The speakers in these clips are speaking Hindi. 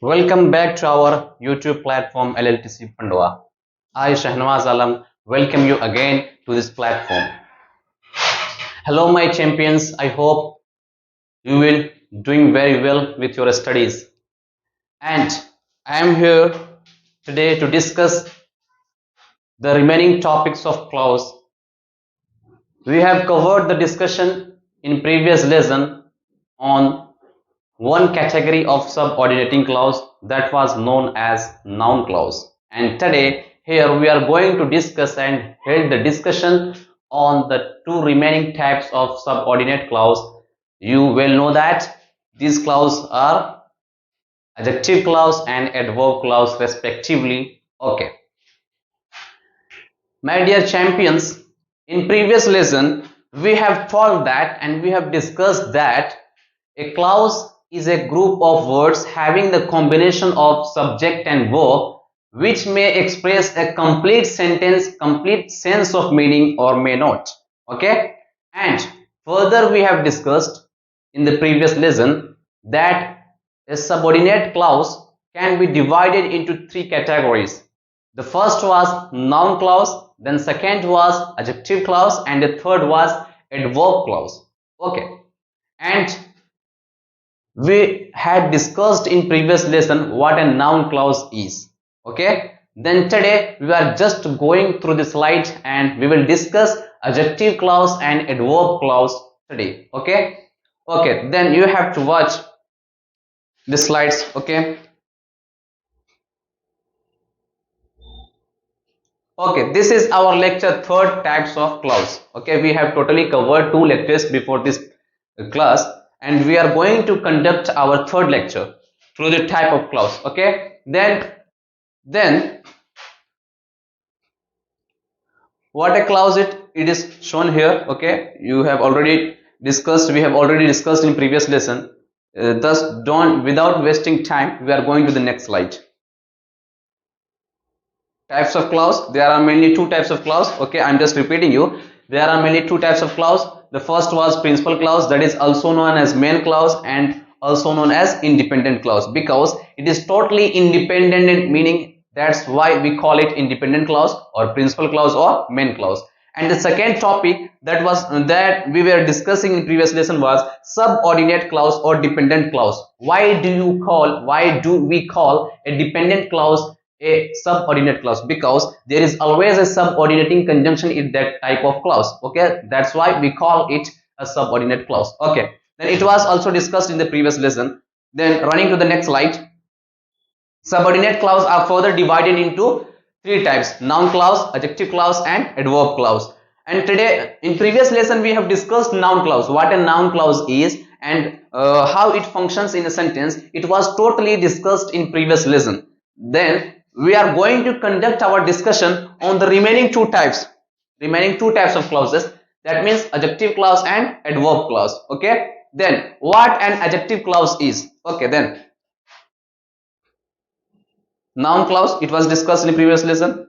Welcome back to our YouTube platform LLTC Pandwa. I Shahnawaz Alam welcome you again to this platform. Hello my champions, I hope you will doing very well with your studies. And I am here today to discuss the remaining topics of clause. We have covered the discussion in previous lesson on one category of subordinating clause that was known as noun clause, and today here we are going to discuss and held the discussion on the two remaining types of subordinate clause. You well know that these clauses are adjective clause and adverb clause respectively. Okay, my dear champions, in previous lesson we have told that and we have discussed that a clause is a group of words having the combination of subject and verb which may express a complete sentence, complete sense of meaning or may not. Okay? And further we have discussed in the previous lesson that a subordinate clause can be divided into three categories. The first was noun clause, then second was adjective clause, and the third was adverb clause. Okay. And we had discussed in previous lesson what a noun clause is. Okay, then today we are just going through the slides and we will discuss adjective clause and adverb clause today. Okay, then you have to watch the slides. Okay, this is our lecture third types of clause. Okay, we have totally covered two lectures before this class, and we are going to conduct our third lecture through the type of clause. Okay, then what a clause it is shown here. Okay, you have already discussed, we have already discussed in previous lesson. Thus don't, without wasting time, we are going to the next slide. Types of clause, there are mainly two types of clause. Okay, I'm just repeating you, there are mainly two types of clause. The first was principal clause, that is also known as main clause and also known as independent clause, because it is totally independent, meaning that's why we call it independent clause or principal clause or main clause. And the second topic that we were discussing in previous lesson was subordinate clause or dependent clause. Why do we call a dependent clause a subordinate clause? Because there is always a subordinating conjunction in that type of clause. Okay, that's why we call it a subordinate clause. Okay, then it was also discussed in the previous lesson. Then running to the next slide, subordinate clause are further divided into three types: noun clause, adjective clause, and adverb clause. And today in previous lesson we have discussed noun clause, what a noun clause is, and how it functions in a sentence. It was totally discussed in previous lesson. Then we are going to conduct our discussion on the remaining two types of clauses, that means adjective clause and adverb clause. Okay, then what an adjective clause is? Okay, then noun clause, it was discussed in the previous lesson.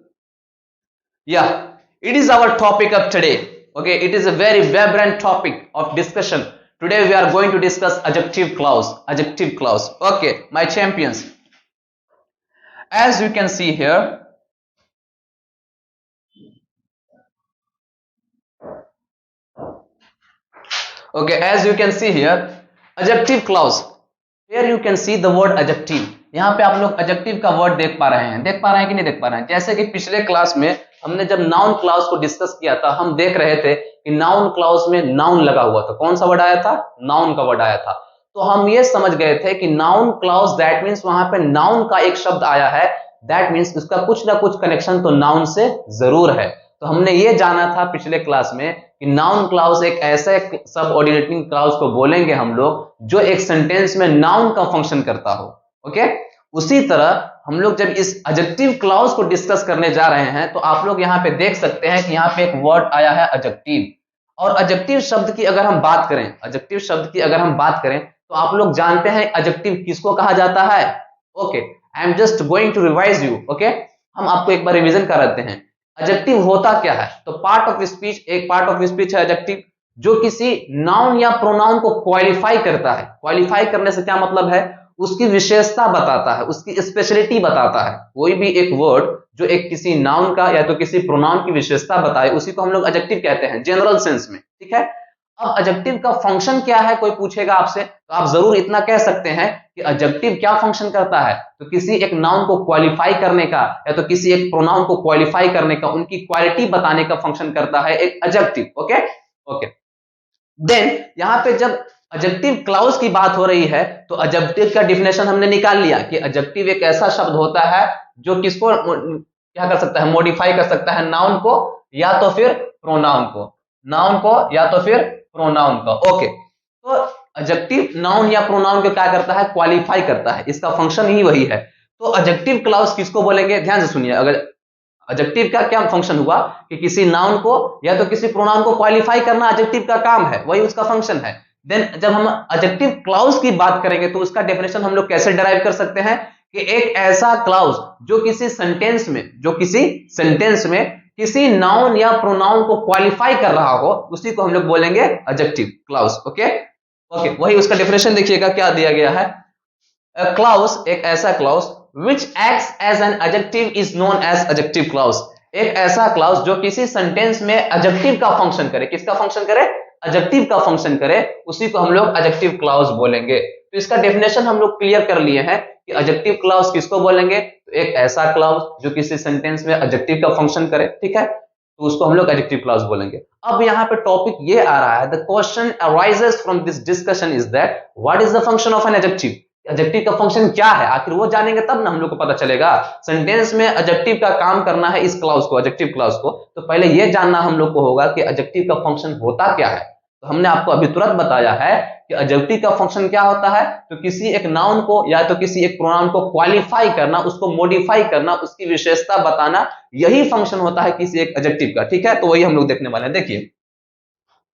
Yeah, it is our topic of today. Okay, it is a very vibrant topic of discussion. Today we are going to discuss adjective clause. Okay, my champions, as you can see here, okay, as you can see here, adjective clause, here you can see the word adjective. यहाँ पे आप लोग adjective का वर्ड देख पा रहे हैं कि नहीं देख पा रहे हैं? जैसे कि पिछले क्लास में हमने जब नाउन क्लाउज को डिस्कस किया था, हम देख रहे थे कि नाउन क्लाउज में नाउन लगा हुआ था. कौन सा वर्ड आया था? नाउन का वर्ड आया था. तो हम ये समझ गए थे कि नाउन क्लाउज दैट मीन्स वहां पे नाउन का एक शब्द आया है, दैट मीन्स उसका कुछ ना कुछ कनेक्शन तो नाउन से जरूर है. तो हमने ये जाना था पिछले क्लास में कि नाउन क्लाउज एक ऐसे सबऑर्डिनेटिंग क्लाउज को बोलेंगे हम लोग जो एक सेंटेंस में नाउन का फंक्शन करता हो. ओके, उसी तरह हम लोग जब इस एडजेक्टिव क्लाउज को डिस्कस करने जा रहे हैं तो आप लोग यहाँ पे देख सकते हैं कि यहाँ पे एक वर्ड आया है एडजेक्टिव. और एडजेक्टिव शब्द की अगर हम बात करें तो आप लोग जानते हैं एडजेक्टिव किसको कहा जाता है. Okay, I am just going to revise you. Okay, हम आपको एक बार रिवीजन कराते हैं. एडजेक्टिव होता क्या है? तो पार्ट ऑफ स्पीच है एडजेक्टिव, जो किसी नाउन या प्रोनाउन को क्वालिफाई करता है. क्वालिफाई करने से क्या मतलब है? उसकी विशेषता बताता है, उसकी स्पेशलिटी बताता है। कोई भी एक वर्ड जो एक किसी नाउन का या तो किसी प्रोनाउन की विशेषता बताए, उसी को हम लोग एडजेक्टिव कहते हैं जनरल सेंस में, ठीक है। अब एडजेक्टिव का फंक्शन क्या है, कोई पूछेगा आपसे, तो आप जरूर इतना कह सकते हैं कि एडजेक्टिव क्या फंक्शन करता है, तो किसी एक नाउन को क्वालिफाई करने का या तो किसी एक प्रोनाउन को क्वालिफाई करने का, उनकी क्वालिटी बताने का फंक्शन करता है एक एडजेक्टिव। Okay okay. देन यहाँ पे जब एडजेक्टिव क्लाउज की बात हो रही है, तो एडजेक्टिव का डिफिनेशन हमने निकाल लिया कि एडजेक्टिव एक ऐसा शब्द होता है जो किसको क्या कर सकता है, मॉडिफाई कर सकता है, नाउन को या तो फिर प्रोनाउन को, नाउन को या तो फिर प्रोनाउन को। ओके, तो एडजेक्टिव नाउन या प्रोनाउन को क्या करता है, क्वालिफाई करता है, इसका फंक्शन ही वही है। तो एडजेक्टिव क्लाउज किसको बोलेंगे, ध्यान से सुनिए। अगर एडजेक्टिव का क्या फंक्शन हुआ कि किसी नाउन को या तो किसी प्रोनाउन को क्वालिफाई करना एडजेक्टिव का काम है, वही उसका फंक्शन है। देन जब हम एडजेक्टिव क्लाउज की बात करेंगे तो उसका डेफिनेशन हम लोग कैसे डिराइव कर सकते हैं कि एक ऐसा क्लाउज जो किसी सेंटेंस में किसी नाउन या प्रोनाउन को क्वालिफाई कर रहा हो, उसी को हम लोग बोलेंगे एडजेक्टिव क्लाउज। ओके ओके, वही उसका डेफिनेशन देखिएगा क्या दिया गया है। A clause, एक ऐसा clause which acts as an adjective is known as adjective clause। एक ऐसा clause जो किसी सेंटेंस में adjective का फंक्शन करे, किसका फंक्शन करे, adjective का फंक्शन करे, उसी को हम लोग adjective clause बोलेंगे। तो इसका डेफिनेशन हम लोग क्लियर कर लिए हैं कि adjective clause किसको बोलेंगे, तो एक ऐसा clause जो किसी सेंटेंस में adjective का फंक्शन करे, ठीक है, तो उसको हम लोग adjective clause बोलेंगे। अब यहाँ पे टॉपिक ये आ रहा है, the question arises from this discussion is that what is the function of an adjective। Adjective का फंक्शन क्या है, आखिर वो जानेंगे तब ना हम लोग को पता चलेगा। सेंटेंस में एडजेक्टिव का काम करना है, इस क्लाउज को, एडजेक्टिव क्लाउज को, तो पहले ये जानना हम लोग को होगा कि एडजेक्टिव का फंक्शन होता क्या है। तो हमने आपको अभी तुरंत बताया है कि एडजेक्टिव का फंक्शन क्या होता है, तो किसी एक नाउन को या तो किसी एक प्रोनाउन को क्वालिफाई करना, उसको मॉडिफाई करना, उसकी विशेषता बताना, यही फंक्शन होता है किसी एक एडजेक्टिव का, ठीक है। तो वही हम लोग देखने वाले हैं। देखिए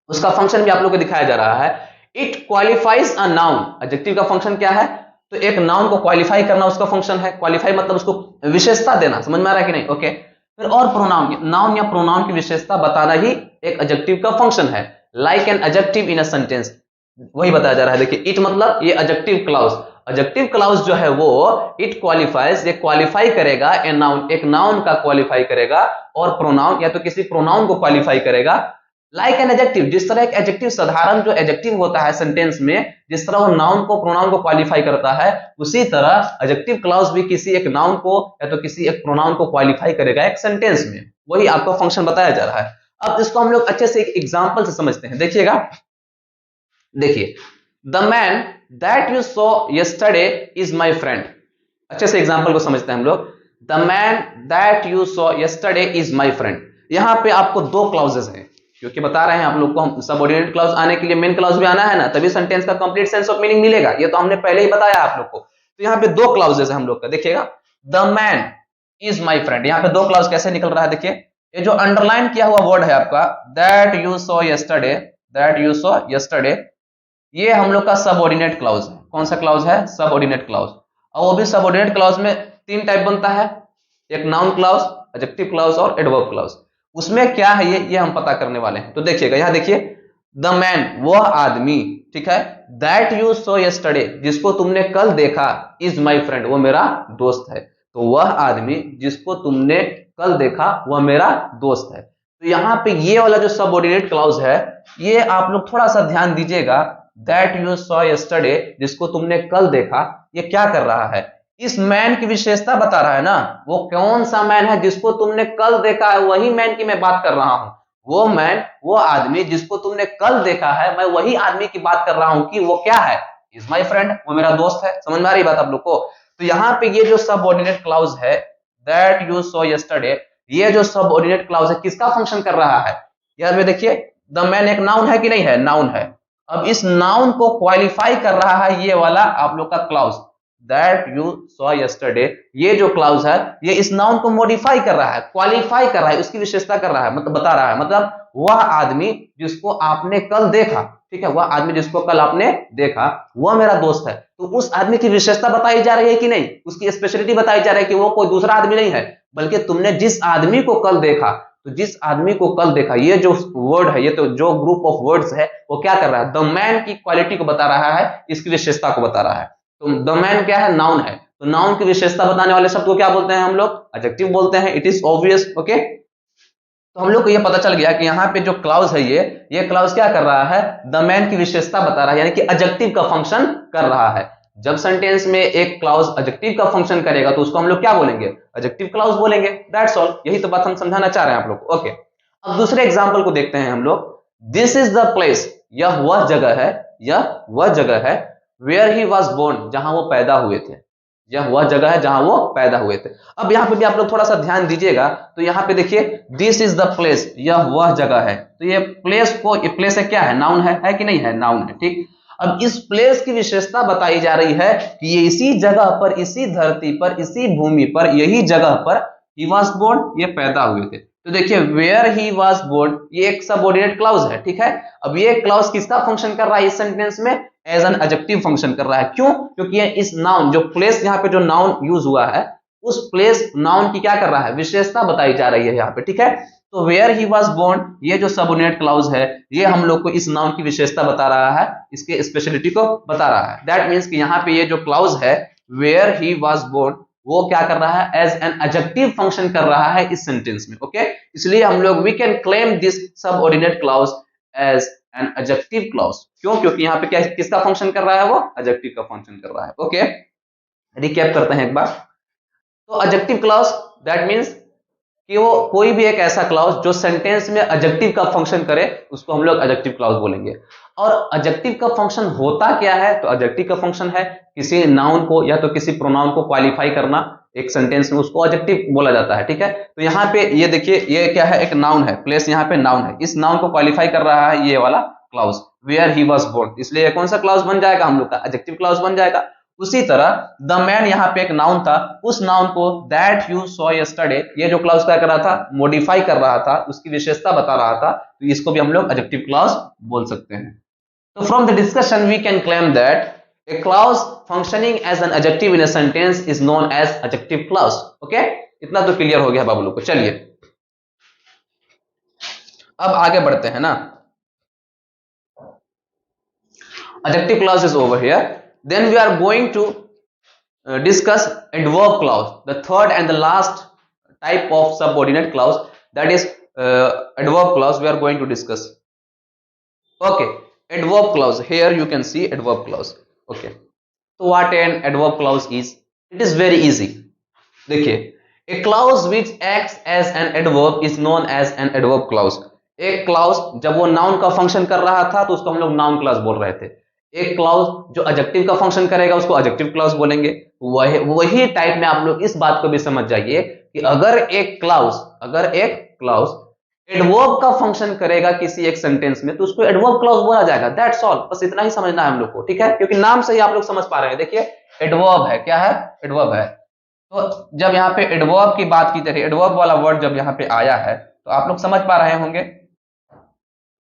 उसका फंक्शन भी आप लोग को दिखाया जा रहा है, it qualifies a noun. Adjective का फंक्शन क्या है, तो एक नाउन को क्वालिफाई करना उसका फंक्शन है, क्वालिफाई मतलब उसको विशेषता देना, समझ में आ रहा है कि नहीं। ओके, फिर और प्रोनाउन, नाउन या प्रोनाउन की विशेषता बताना ही एक एडजेक्टिव का फंक्शन है। Like an adjective in a sentence, वही बताया जा रहा है। देखिए इट मतलब ये एडजेक्टिव क्लाउज, एडजेक्टिव क्लाउज जो है वो इट क्वालिफाइज, ये क्वालिफाई करेगा ए नाउन, एक नाउन का क्वालिफाई करेगा, और प्रोनाउन या तो किसी प्रोनाउन को क्वालिफाई करेगा। लाइक एन एडजेक्टिव, जिस तरह एक एडजेक्टिव, साधारण जो एडजेक्टिव होता है सेंटेंस में, जिस तरह वो नाउन को प्रोनाउन को क्वालिफाई करता है, उसी तरह एडजेक्टिव क्लाउज भी किसी एक नाउन को या तो किसी एक प्रोनाउन को क्वालिफाई करेगा एक सेंटेंस में, वही आपका फंक्शन बताया जा रहा है। अब इसको हम लोग अच्छे से एक एग्जांपल से समझते हैं। देखिएगा, देखिए, the man that you saw yesterday is my friend. अच्छे से एग्जांपल को समझते हैं हम लोग। The man that you saw yesterday is my friend, यहाँ पे आपको दो क्लाउजेस हैं, क्योंकि बता रहे हैं आप लोग को, हम सबऑर्डिनेट क्लाउज आने के लिए मेन क्लाउज भी आना है ना, तभी सेंटेंस का कंप्लीट सेंस ऑफ मीनिंग मिलेगा, ये तो हमने पहले ही बताया आप लोग को। तो यहाँ पे दो क्लाउजेस है हम लोग का। देखिएगा, the man is my friend, यहाँ पे दो क्लाउज कैसे निकल रहा है। देखिए ये जो अंडरलाइन किया हुआ वर्ड है आपका, that you saw yesterday, that you saw yesterday, ये हम लोग का सबऑर्डिनेट क्लाउज है। कौन सा क्लाउज है, सबऑर्डिनेट क्लाउज। और वो भी सबऑर्डिनेट क्लाउज में तीन टाइप बनता है, एक नाउन क्लाउज, एडजेक्टिव क्लाउज और एडवर्ब क्लाउज। उसमें क्या है ये हम पता करने वाले हैं। तो देखिएगा, यहाँ देखिए, द मैन वह आदमी, ठीक है, दैट यू सॉ यस्टरडे जिसको तुमने कल देखा, इज माई फ्रेंड वो मेरा दोस्त है। तो वह आदमी जिसको तुमने कल देखा वह मेरा दोस्त है। तो यहाँ पे ये वाला जो सबऑर्डिनेट क्लाउज है, ये आप लोग थोड़ा सा ध्यान दीजिएगा। दैट यू सॉ यस्टरडे जिसको तुमने कल देखा, ये क्या कर रहा है, इस मैन की विशेषता बता रहा है ना। वो कौन सा मैन है जिसको तुमने कल देखा है, वही मैन की मैं बात कर रहा हूं। वो मैन, वो आदमी जिसको तुमने कल देखा है, मैं वही आदमी की बात कर रहा हूं कि वो क्या है, इज माई फ्रेंड, वो मेरा दोस्त है। समझ में आ रही बात आप लोग को। तो यहाँ पे ये जो सबऑर्डिनेट क्लाउज है, दैट यू सॉ यस्टरडे, ये जो सबऑर्डिनेट क्लाउज है किसका फंक्शन कर रहा है। यार में देखिए, द मैन एक नाउन है कि नहीं है, नाउन है। अब इस नाउन को क्वालिफाई कर रहा है ये वाला आप लोग का clause, that you saw yesterday, ये जो क्लाउज है ये इस नाउन को मॉडिफाई कर रहा है, क्वालिफाई कर रहा है, उसकी विशेषता कर रहा है, मतलब बता रहा है, मतलब वह आदमी जिसको आपने कल देखा, ठीक है, वह आदमी जिसको कल आपने देखा वह मेरा दोस्त है। तो उस आदमी की विशेषता बताई जा रही है कि नहीं, उसकी स्पेशलिटी बताई जा रही है कि वो कोई दूसरा आदमी नहीं है, बल्कि तुमने जिस आदमी को कल देखा, तो जिस आदमी को कल देखा, ये जो वर्ड है, ये तो जो ग्रुप ऑफ वर्ड्स है, वो क्या कर रहा है, द मैन की क्वालिटी को बता रहा है, इसकी विशेषता को बता रहा है। तो द मैन क्या है, नाउन है, तो नाउन की विशेषता बताने वाले शब्द को क्या बोलते हैं हम लोग, एडजेक्टिव बोलते हैं। It is obvious. ओके, तो हम लोग को ये पता चल गया कि यहाँ पे जो क्लाउज है ये क्लाउज क्या कर रहा है, द मैन की विशेषता बता रहा है, यानी कि एडजेक्टिव का फंक्शन कर रहा है। जब सेंटेंस में एक क्लाउज एडजेक्टिव का फंक्शन करेगा तो उसको हम लोग क्या बोलेंगे, एडजेक्टिव क्लाउज बोलेंगे। दैट्स ऑल, यही तो बात हम समझाना चाह रहे हैं आप लोग को। ओके, अब दूसरे एग्जाम्पल को देखते हैं हम लोग। दिस इज द प्लेस, यह वह जगह है, यह वह जगह है, वेयर ही वॉज बोर्न, जहां वो पैदा हुए थे, यह वह जगह है जहां वो पैदा हुए थे। अब यहाँ पे भी आप लोग थोड़ा सा ध्यान दीजिएगा, तो यहाँ पे देखिए दिस इज द प्लेस, यह वह जगह है, तो ये प्लेस को, ये प्लेस है क्या है, नाउन है कि नहीं है, नाउन है। ठीक, अब इस प्लेस की विशेषता बताई जा रही है कि ये इसी जगह पर, इसी धरती पर, इसी भूमि पर, यही जगह पर ही वॉज बोर्न, ये पैदा हुए थे। तो देखिए वेयर ही वॉज बोर्न ये एक सबऑर्डिनेट क्लाउज है। ठीक है, अब ये क्लाउज किसका फंक्शन कर रहा है इस सेंटेंस में, एज एन एडजेक्टिव फंक्शन कर रहा है। क्यों, क्योंकि ये इस नाउन, जो प्लेस यहाँ पे जो नाउन यूज हुआ है, उस प्लेस नाउन की क्या कर रहा है, विशेषता बताई जा रही है यहाँ पे। ठीक है, तो वेयर ही वॉज बोर्न ये जो सबऑर्डिनेट क्लाउज है, ये हम लोग को इस नाउन की विशेषता बता रहा है, इसके स्पेशलिटी को बता रहा है। दैट मीन्स कि यहाँ पे ये जो क्लाउज है वेयर ही वॉज बोर्न, वो क्या कर रहा है, एज एन एडजेक्टिव फंक्शन कर रहा है इस सेंटेंस में। ओके, इसलिए हम लोग we can claim this subordinate clause as an adjective clause. क्यों, क्योंकि यहाँ पे क्या, किसका फंक्शन कर रहा है, वो एडजेक्टिव का फंक्शन कर रहा है। ओके, रिकैप करते हैं एक बार। तो एडजेक्टिव क्लाउज दैट मीन्स कि वो कोई भी एक ऐसा क्लाउज जो सेंटेंस में एडजेक्टिव का फंक्शन करे, उसको हम लोग एडजेक्टिव क्लाउज बोलेंगे। और एडजेक्टिव का फंक्शन होता क्या है, तो एडजेक्टिव का फंक्शन है किसी नाउन को या तो किसी प्रोनाउन को क्वालिफाई करना एक सेंटेंस में, उसको एडजेक्टिव बोला जाता है। ठीक है, तो यहाँ पे ये देखिए ये क्या है, एक नाउन है, प्लेस यहाँ पे नाउन है, इस नाउन को क्वालिफाई कर रहा है ये वाला clause where he was born, इसलिए कौन सा क्लाउज बन जाएगा, हम लोग का एडजेक्टिव क्लाउज बन जाएगा। उसी तरह द मैन यहाँ पे एक नाउन था, उस नाउन को दैट यू सॉ यस्टरडे, ये जो क्लाउज क्या कर रहा था, मॉडिफाई कर रहा था, उसकी विशेषता बता रहा था, तो इसको भी हम लोग एडजेक्टिव क्लाउज बोल सकते हैं। तो from the discussion we can claim that a clause functioning as an adjective in a sentence is known as adjective clause. Okay, इतना तो क्लियर हो गया बाबू लोग को। चलिए अब आगे बढ़ते हैं ना। adjective clause is over here, then we are going to discuss adverb clause, the third and the last type of subordinate clause, that is adverb clause we are going to discuss. Okay, adverb clause, here you can see adverb clause. Okay, so what an adverb clause is, it is very easy. देखिए, a clause which acts as an adverb is known as an adverb clause. एक क्लाउज जब वो नाउन का फंक्शन कर रहा था तो उसको हम लोग नाउन क्लाउज बोल रहे थे। एक क्लाउज जो एडजेक्टिव का फंक्शन करेगा उसको एडजेक्टिव क्लाउज बोलेंगे। वही टाइप में आप लोग इस बात को भी समझ जाइए कि अगर एक क्लाउज एडवर्ब का फंक्शन करेगा किसी एक सेंटेंस में तो उसको एडवर्ब क्लाउज बोला जाएगा। दैट्स ऑल, बस इतना ही समझना है हम लोग को। ठीक है, क्योंकि नाम से ही आप लोग समझ पा रहे हैं। देखिए एडवर्ब है, क्या है, एडवर्ब है। तो जब यहाँ पे एडवर्ब की बात की जा रही है, एडवर्ब वाला वर्ड जब यहाँ पे आया है तो आप लोग समझ पा रहे होंगे।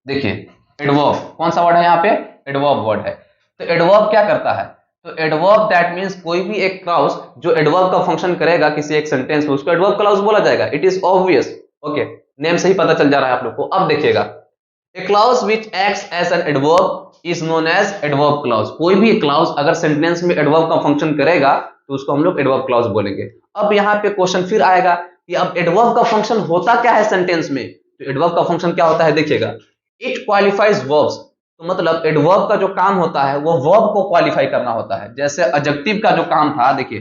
देखिए एडवर्ब कौन सा वर्ड है, यहाँ पे एडवर्ब वर्ड है। तो एडवर्ब क्या करता है, तो एडवर्ब दैट मींस कोई भी एक क्लाउज जो एडवर्ब का फंक्शन करेगा किसी एक सेंटेंस में उसको एडवर्ब क्लाउज बोला जाएगा। It is obvious. Okay, name से ही पता चल जा रहा है आप लोग को। अब देखिएगा, a clause which acts as an adverb is known as adverb clause. कोई भी क्लाउज अगर सेंटेंस में एडवर्ब का फंक्शन करेगा तो उसको हम लोग एडवर्ब क्लाउज बोलेंगे। अब यहाँ पे क्वेश्चन फिर आएगा कि अब एडवर्ब का फंक्शन होता क्या है सेंटेंस में, तो एडवर्ब का फंक्शन क्या होता है, देखिएगा, इट क्वालिफाइज वर्ब्स। तो मतलब एडवर्ब का जो काम होता है वो वर्ब को क्वालिफाई करना होता है। जैसे एडजेक्टिव का जो काम था, देखिए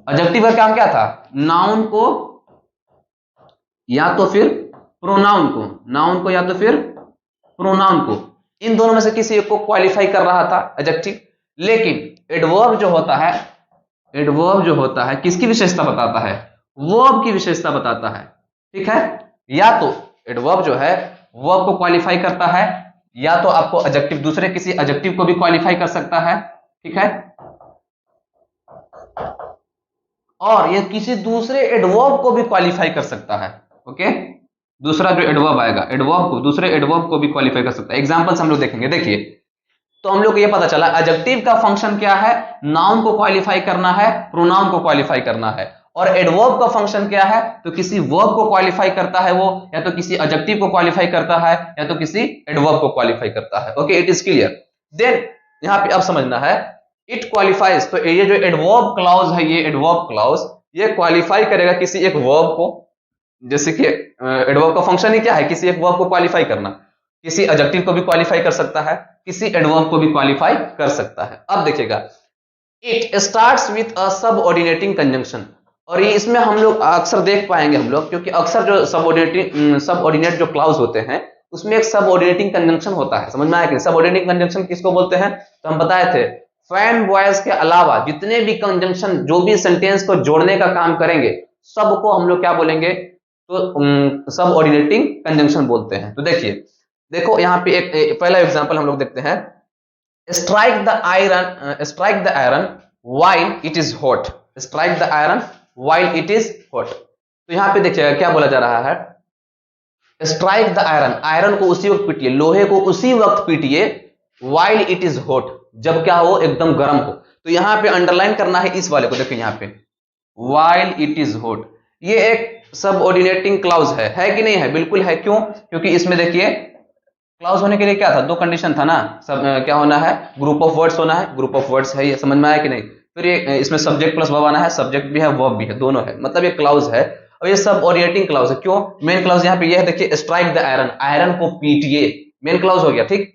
एडजेक्टिव का काम क्या था, नाउन को या तो फिर प्रोनाउन को, नाउन को या तो फिर प्रोनाउन को, इन दोनों में से किसी एक को क्वालिफाई कर रहा था एडजेक्टिव। लेकिन एडवर्ब जो होता है किसकी विशेषता बताता है, वर्ब की विशेषता बताता है। ठीक है, या तो एडवर्ब जो है वर्ब को क्वालिफाई करता है या तो आपको एडजेक्टिव, दूसरे किसी एडजेक्टिव को भी क्वालिफाई कर सकता है। ठीक है, और ये किसी दूसरे एडवर्ब को भी क्वालिफाई कर सकता है। ओके, दूसरा जो एडवर्ब आएगा, एडवर्ब को, दूसरे एडवर्ब को भी क्वालिफाई कर सकता है। एग्जांपल्स हम लोग देखेंगे। देखिए, तो हम लोग को ये पता चला एडजेक्टिव का फंक्शन क्या है, नाउन को क्वालिफाई करना है, प्रोनाउन को क्वालिफाई करना है। और एडवर्ब का फंक्शन क्या है, तो किसी वर्ब को क्वालिफाई करता है वो, या तो किसी एडजेक्टिव को क्वालिफाई करता है या तो किसी एडवर्ब को क्वालिफाई करता है। Okay, it is clear. Then यहाँ पे अब समझना है, इट क्वालिफाइज, तो ये जो एडवर्ब क्लॉज है, ये एडवर्ब क्लॉज ये क्वालिफाई करेगा किसी एक वर्ब को। जैसे कि एडवर्ब का फंक्शन ही क्या है, किसी एक वर्ब को क्वालिफाई करना। किसी एडजेक्टिव को भी क्वालिफाई कर सकता है, किसी एडवर्ब को भी क्वालिफाई कर सकता है। अब देखिएगा, it starts with a subordinating conjunction, और ये इसमें हम लोग अक्सर देख पाएंगे हम लोग, क्योंकि अक्सर जो सबऑर्डिनेट जो क्लाउज होते हैं उसमें एक सबऑर्डिनेटिंग कंजंक्शन होता है। समझ में आया कि सबऑर्डिनेटिंग कंजंक्शन किसको बोलते हैं? तो हम बताए थे, फैन बॉयज के अलावा जितने भी कंजंक्शन जो भी सेंटेंस को जोड़ने का काम करेंगे सबको हम लोग क्या बोलेंगे? तो सबऑर्डिनेटिंग कंजंक्शन बोलते हैं। तो देखिए, देखो यहाँ पे एक पहला एग्जांपल हम लोग देखते हैं, strike the iron while it is hot, strike the iron while it is hot। तो यहाँ पे देखिएगा क्या बोला जा रहा है, स्ट्राइक द आयरन, आयरन को उसी वक्त पीटिए, लोहे को उसी वक्त पीटिए, while it is hot, जब क्या हो, एकदम गर्म हो। तो यहाँ पे अंडरलाइन करना है इस वाले को, देखिए यहाँ पे while it is hot, ये एक सबऑर्डिनेटिंग क्लाउज है कि नहीं है? बिल्कुल है। क्यों? क्योंकि इसमें देखिए क्लाउज होने के लिए क्या था, दो कंडीशन था ना, सब क्या होना है, ग्रुप ऑफ वर्ड्स होना है, ग्रुप ऑफ वर्ड्स है, ये समझ में आया कि नहीं? फिर ये इसमें सब्जेक्ट प्लस वर्ब आना है, सब्जेक्ट भी है वर्ब भी है, दोनों है, मतलब ये क्लाउज है। और ये सब ओरिएटिंग क्लाउज है। क्यों? मेन क्लाउज यहाँ पे ये है, देखिए स्ट्राइक द आयरन, आयरन को पीटिए, मेन क्लाउज हो गया, ठीक।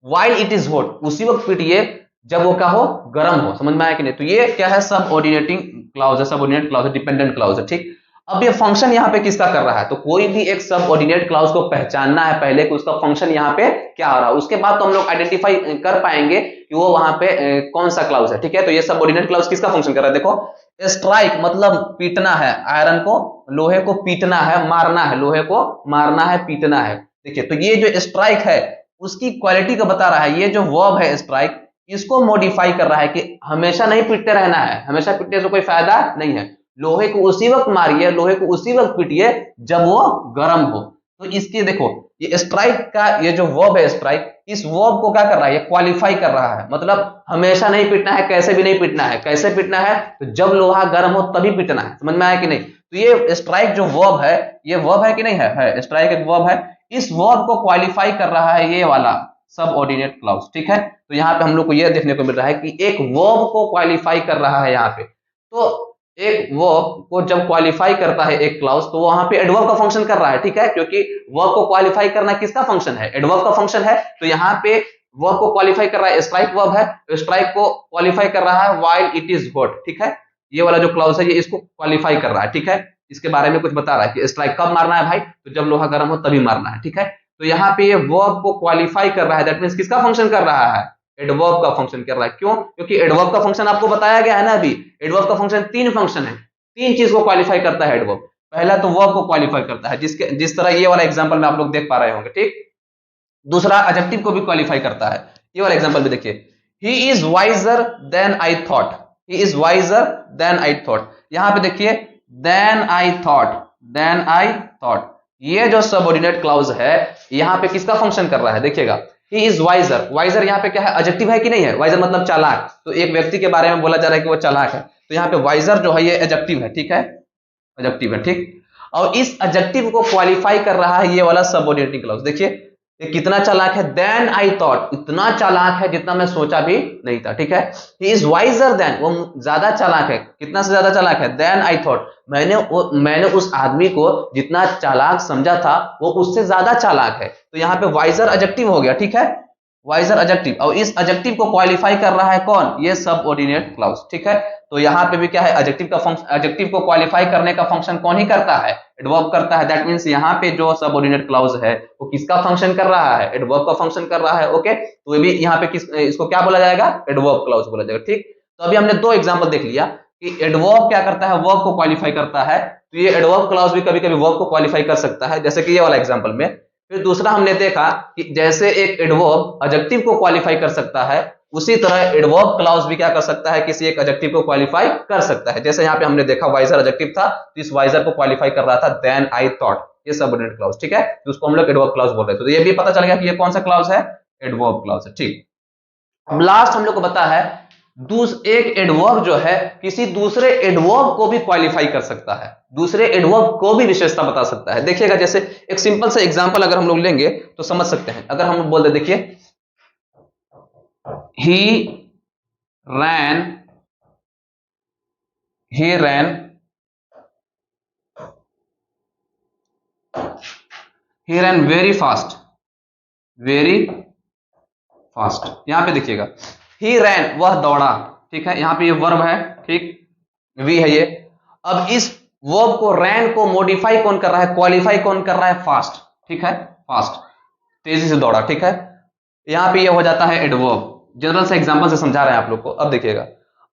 वाइल इट इज हॉट, उसी वक्त पीटिए जब वो क्या हो, गर्म हो। समझ में आया कि नहीं? तो ये क्या है, सब ऑर्डिनेटिंग क्लाउज है, सब ऑर्डिनेट क्लाउज है, डिपेंडेंट क्लाउज है, ठीक। अब ये फंक्शन यहाँ पे किसका कर रहा है? तो कोई भी एक सब ऑर्डिनेट क्लाउज को पहचानना है पहले कि उसका फंक्शन यहाँ पे क्या हो रहा है, उसके बाद तो हम लोग आइडेंटिफाई कर पाएंगे कि वो वहां पे कौन सा क्लाउज है, ठीक है। तो ये सब ऑर्डिनेट क्लाउज किसका फंक्शन कर रहा है? देखो, स्ट्राइक मतलब पीटना है, आयरन को, लोहे को पीटना है, मारना है, लोहे को मारना है, पीटना है। देखिए, तो ये जो स्ट्राइक है उसकी क्वालिटी को बता रहा है। ये जो वर्ब है स्ट्राइक, इसको मॉडिफाई कर रहा है कि हमेशा नहीं पीटते रहना है, हमेशा पीटने से कोई फायदा नहीं है, लोहे को उसी वक्त मारिए, लोहे को उसी वक्त पीटिए जब वो गर्म हो। तो इसके देखो, ये स्ट्राइक का ये जो वर्ब है स्ट्राइक, इस वर्ब को क्या कर रहा है, ये क्वालिफाई कर रहा है, मतलब हमेशा नहीं पीटना है, कैसे भी नहीं पीटना है। कैसे पीटना है? तो जब लोहा गर्म हो तभी पीटना है। समझ में आया कि नहीं? तो ये स्ट्राइक जो वर्ब है, ये वर्ब है कि नहीं है स्ट्राइक एक वर्ब है। इस वर्ब को क्वालिफाई कर रहा है ये वाला सब ऑर्डिनेट क्लाउज, ठीक है। तो यहाँ पे हम लोग को यह देखने को मिल रहा है कि एक वर्ब को क्वालिफाई कर रहा है यहाँ पे। तो एक वर्ब को जब क्वालिफाई करता है एक क्लाउज, तो वहां पे एडवर्ब का फंक्शन कर रहा है, ठीक है, क्योंकि वर्ब को क्वालिफाई करना किसका फंक्शन है? एडवर्ब का फंक्शन है। तो यहाँ पे वर्ब को क्वालिफाई कर रहा है, स्ट्राइक वर्ब है, स्ट्राइक को क्वालिफाई कर रहा है व्हाइल इट इज हॉट, ठीक है। ये वाला जो क्लाउज है ये इसको क्वालिफाई कर रहा है, ठीक है। इसके बारे में कुछ बता रहा है कि स्ट्राइक कब मारना है भाई, तो जब लोहा गर्म हो तभी मारना है, ठीक है। तो यहाँ पे ये वर्ब को क्वालिफाई कर रहा है, दैट मींस किसका फंक्शन कर रहा है? एडवर्ब का फंक्शन कर रहा है। क्यों? क्योंकि एडवर्ब का फंक्शन आपको बताया गया है ना अभी, एडवर्ब का फंक्शन तीन फंक्शन है, तीन चीज को क्वालिफाई करता है एडवर्ब। पहला तो वर्ब को क्वालिफाई करता है, जिस तरह ये वाला एग्जांपल में आप लोग देख पा रहे होंगे, ठीक। दूसरा एडजेक्टिव को भी क्वालिफाई करता है, ये वाला एग्जांपल भी देखिए, he is wiser than I thought, he is wiser than I thought. यहां पे देखिए, than I thought, than I thought, ये जो सबऑर्डिनेट क्लाउज है यहाँ पे किसका फंक्शन कर रहा है? देखिएगा, ही इज वाइजर, वाइजर यहाँ पे क्या है, एडजेक्टिव है कि नहीं है? वाइजर मतलब चालाक, तो एक व्यक्ति के बारे में बोला जा रहा है कि वो चालाक है, तो यहाँ पे वाइजर जो है ये एडजेक्टिव है, ठीक है, एडजेक्टिव है, ठीक। और इस एडजेक्टिव को क्वालिफाई कर रहा है ये वाला सबऑर्डिनेटिंग क्लाउज। देखिए ये कितना चालाक है, देन आई थॉट, इतना चालाक है जितना मैं सोचा भी नहीं था, ठीक है। ही इज वाइजर देन, वो ज्यादा चालाक है, कितना से ज्यादा चालाक है? देन आई थॉट, मैंने उस आदमी को जितना चालाक समझा था वो उससे ज्यादा चालाक है। तो यहाँ पे वाइजर एडजेक्टिव हो गया, ठीक है, वाइजर एडजेक्टिव। और इस एडजेक्टिव को क्वालिफाई कर रहा है कौन? ये सबऑर्डिनेट क्लाउज, ठीक है। तो यहाँ पे भी क्या है, एडजेक्टिव का फंक्शन, एडजेक्टिव को क्वालिफाई करने का फंक्शन कौन ही करता है? एडवर्ब करता है। दैट मींस यहाँ पे जो सबऑर्डिनेट क्लाउज है वो किसका फंक्शन कर रहा है? एडवर्ब का फंक्शन कर रहा है, ओके। तो ये भी यहाँ पे इसको क्या बोला जाएगा? एडवर्ब क्लाउज बोला जाएगा, ठीक। तो अभी हमने दो एग्जांपल देख लिया कि एडवर्ब क्या करता है, वर्ब को क्वालिफाई करता है। तो ये एडवर्ब क्लाउज भी कभी कभी वर्ब को क्वालिफाई कर सकता है, जैसे कि ये वाला एग्जांपल में। फिर दूसरा हमने देखा कि जैसे एक एडवर्ब एडजेक्टिव को क्वालिफाई कर सकता है, उसी तरह एडवर्ब क्लाउज भी क्या कर सकता है, किसी एक एडजेक्टिव को क्वालिफाई कर सकता है। जैसे यहाँ पे हमने देखा वाइजर एडजेक्टिव था, तो इस वाइजर को क्वालिफाई कर रहा था देन आई थॉट, ये सबऑर्डिनेट क्लाउज, ठीक है, तो उसको हम लोग एडवर्ब क्लाउज बोल रहे थे। तो ये भी पता चल गया कि ये कौन सा क्लाउज है, एडवर्ब क्लाउज है, ठीक। अब लास्ट हम लोग को पता है, एक एडवर्ब जो है किसी दूसरे एडवर्ब को भी क्वालिफाई कर सकता है, दूसरे एडवर्ब को भी विशेषता बता सकता है। देखिएगा, जैसे एक सिंपल सा एग्जांपल अगर हम लोग लेंगे तो समझ सकते हैं। अगर हम बोल दे, देखिए he ran he ran he ran very fast. यहां पे देखिएगा ही रैन, वह दौड़ा, ठीक है, यहां पे ये वर्ब है, ठीक, वी है ये। अब इस वर्ब को, रैन को मॉडिफाई कौन कर रहा है, क्वालिफाई कौन कर रहा है, फास्ट, ठीक है, फास्ट, तेजी से दौड़ा, ठीक है। यहां पे ये हो जाता है एडवर्ब। जनरल से एग्जांपल से समझा रहे हैं आप लोग को। अब देखिएगा,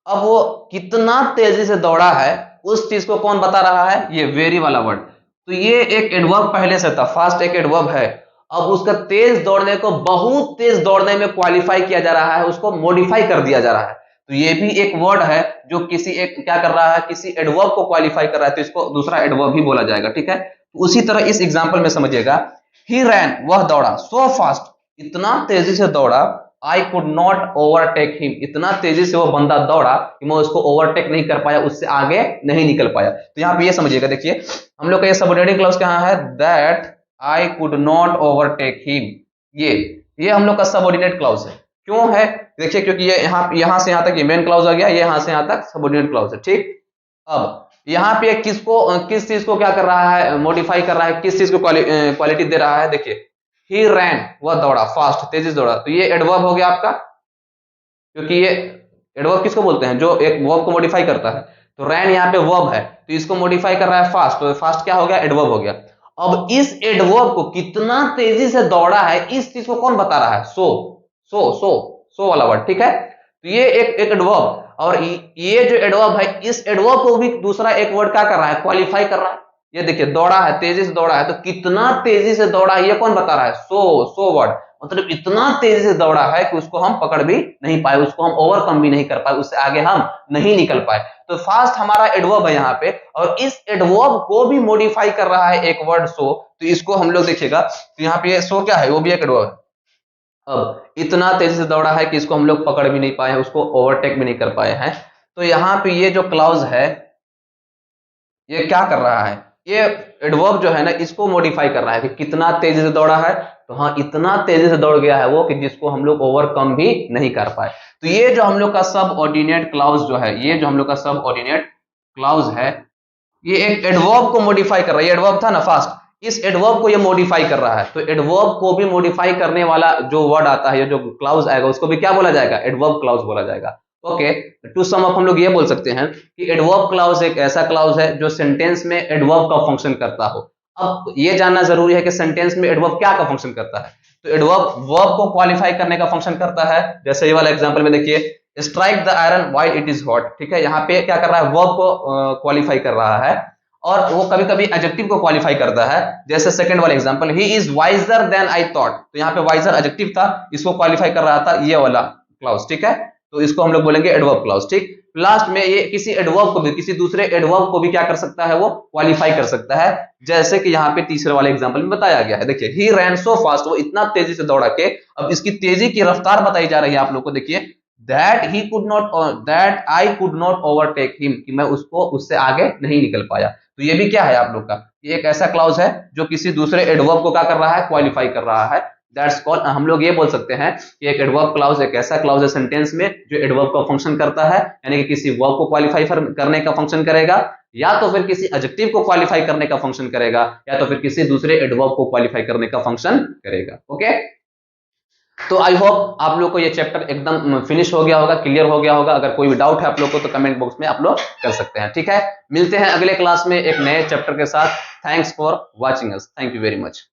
अब वो कितना तेजी से दौड़ा है उस चीज को कौन बता रहा है, ये वेरी वाला वर्ड। तो ये एक एडवर्ब पहले से था, फास्ट एक एडवर्ब है। अब उसका तेज दौड़ने को बहुत तेज दौड़ने में क्वालिफाई किया जा रहा है, उसको मॉडिफाई कर दिया जा रहा है। तो ये भी एक वर्ड है जो किसी एक क्या कर रहा है, किसी एडवर्ब को क्वालिफाई कर रहा है, तो इसको दूसरा एडवर्ब ही बोला जाएगा, ठीक है। तो उसी तरह इस एग्जांपल में समझिएगा, ही रैन, वह दौड़ा, सो फास्ट, इतना तेजी से दौड़ा, I could not overtake him, इतना तेजी से वो बंदा दौड़ा कि मैं उसको ओवरटेक नहीं कर पाया, उससे आगे नहीं निकल पाया। तो यहाँ पे ये समझिएगा, देखिए हम लोग का ये सबऑर्डिनेट क्लॉज कहाँ है, that I could not overtake him, ये हम लोग का सबऑर्डिनेट क्लॉज है। क्यों है, देखिए क्योंकि ये यहां से यहां तक ये मेन क्लॉज आ गया, ये यहां से यहां तक सबऑर्डिनेट क्लॉज है, ठीक। अब यहाँ पे किस चीज को क्या कर रहा है, मॉडिफाई कर रहा है, किस चीज को क्वालिटी दे रहा है, देखिए ही रैन, वह दौड़ा, फास्ट, तेजी से दौड़ा, तो ये एडवर्ब हो गया आपका, क्योंकि ये एडवर्ब किसको बोलते हैं, जो एक वर्ब को मॉडिफाई करता है। तो रैन यहाँ पे वर्ब है, तो इसको मॉडिफाई कर रहा है फास्ट, तो फास्ट क्या हो गया, एडवर्ब हो गया। अब इस एडवर्ब को कितना तेजी से दौड़ा है, इस चीज को कौन बता रहा है, सो वाला वर्ड, ठीक है। तो ये एक एडवर्ब, और ये जो एडवर्ब है, इस एडवर्ब को भी दूसरा एक वर्ड क्या कर रहा है, क्वालिफाई कर रहा है। ये देखिए दौड़ा है, तेजी से दौड़ा है, तो कितना तेजी से दौड़ा है ये कौन बता रहा है, सो वर्ड, मतलब इतना तेजी से दौड़ा है कि उसको हम पकड़ भी नहीं पाए, उसको हम ओवरकम भी नहीं कर पाए, उससे आगे हम नहीं निकल पाए। तो फास्ट हमारा एडवर्ब है यहाँ पे, और इस एडवर्ब को भी मॉडिफाई कर रहा है एक वर्ड सो, तो इसको हम लोग देखिएगा, तो यहाँ पे सो क्या है, वो भी एक एडवर्ब है। अब इतना तेजी से दौड़ा है कि इसको हम लोग पकड़ भी नहीं पाए हैं, उसको ओवरटेक भी नहीं कर पाए हैं। तो यहाँ पे ये जो क्लॉज है, ये क्या कर रहा है, ये एडवर्ब जो है ना, इसको मॉडिफाई कर रहा है कि कितना तेजी से दौड़ा है। तो हाँ, इतना तेजी से दौड़ गया है वो कि जिसको हम लोग ओवरकम भी नहीं कर पाए। तो ये जो हम लोग का सब ऑर्डिनेट क्लॉज जो है, ये जो हम लोग का सब ऑर्डिनेट क्लॉज है, ये एक एडवर्ब को मॉडिफाई कर रहा है। ये एडवर्ब था ना फास्ट, इस एडवर्ब को ये मॉडिफाई कर रहा है। तो एडवर्ब को भी मॉडिफाई करने वाला जो वर्ड आता है, जो क्लॉज आएगा, उसको भी क्या बोला जाएगा, एडवर्ब क्लॉज बोला जाएगा। ओके, टू सम अप हम लोग ये बोल सकते हैं कि एडवर्ब क्लॉज एक ऐसा क्लॉज है जो सेंटेंस में एडवर्ब का फंक्शन करता हो। अब ये जानना जरूरी है कि सेंटेंस में एडवर्ब क्या का फंक्शन करता है। तो एडवर्ब वर्ब को क्वालिफाई करने का फंक्शन करता है। जैसे ये वाला एग्जांपल में देखिए, strike the iron while it is hot, ठीक है, यहाँ पे क्या कर रहा है, वर्ब को क्वालिफाई कर रहा है, और वो कभी कभी एडजेक्टिव को क्वालिफाई करता है। जैसे सेकंड वाला example, he is wiser than I thought, तो यहाँ पे वाइजर एडजेक्टिव था, इसको क्वालिफाई कर रहा था ये वाला क्लॉज, ठीक है। तो इसको हम लोग बोलेंगे एडवर्ब क्लॉज, ठीक। लास्ट में ये किसी एडवर्ब को भी, किसी दूसरे एडवर्ब को भी क्या कर सकता है, वो क्वालिफाई कर सकता है। जैसे कि यहाँ पे तीसरे वाले एग्जांपल में बताया गया है, देखिए ही रैन सो फास्ट, वो इतना तेजी से दौड़ा के, अब इसकी तेजी की रफ्तार बताई जा रही है आप लोग को, देखिए that I could not overtake him, कि मैं उसको, उससे आगे नहीं निकल पाया। तो ये भी क्या है आप लोग का, ये एक ऐसा क्लॉज है जो किसी दूसरे एडवर्ब को क्या कर रहा है, क्वालिफाई कर रहा है। दैट्स कॉल्ड, हम लोग ये बोल सकते हैं कि एक एडवर्ब क्लॉज एक ऐसा क्लॉज है सेंटेंस में जो एडवर्ब का फंक्शन करता है, यानी कि किसी वर्ब को क्वालिफाई करने का फंक्शन करेगा, या तो फिर किसी एडजेक्टिव को क्वालिफाई करने का फंक्शन करेगा, या तो फिर किसी दूसरे एडवर्ब को क्वालिफाई करने का फंक्शन करेगा। ओके, तो आई होप आप लोग को ये चैप्टर एकदम फिनिश हो गया होगा, क्लियर हो गया होगा। अगर कोई भी डाउट है आप लोग को तो कमेंट बॉक्स में आप लोग कर सकते हैं, ठीक है। मिलते हैं अगले क्लास में एक नए चैप्टर के साथ। Thanks for watching us, thank you very much.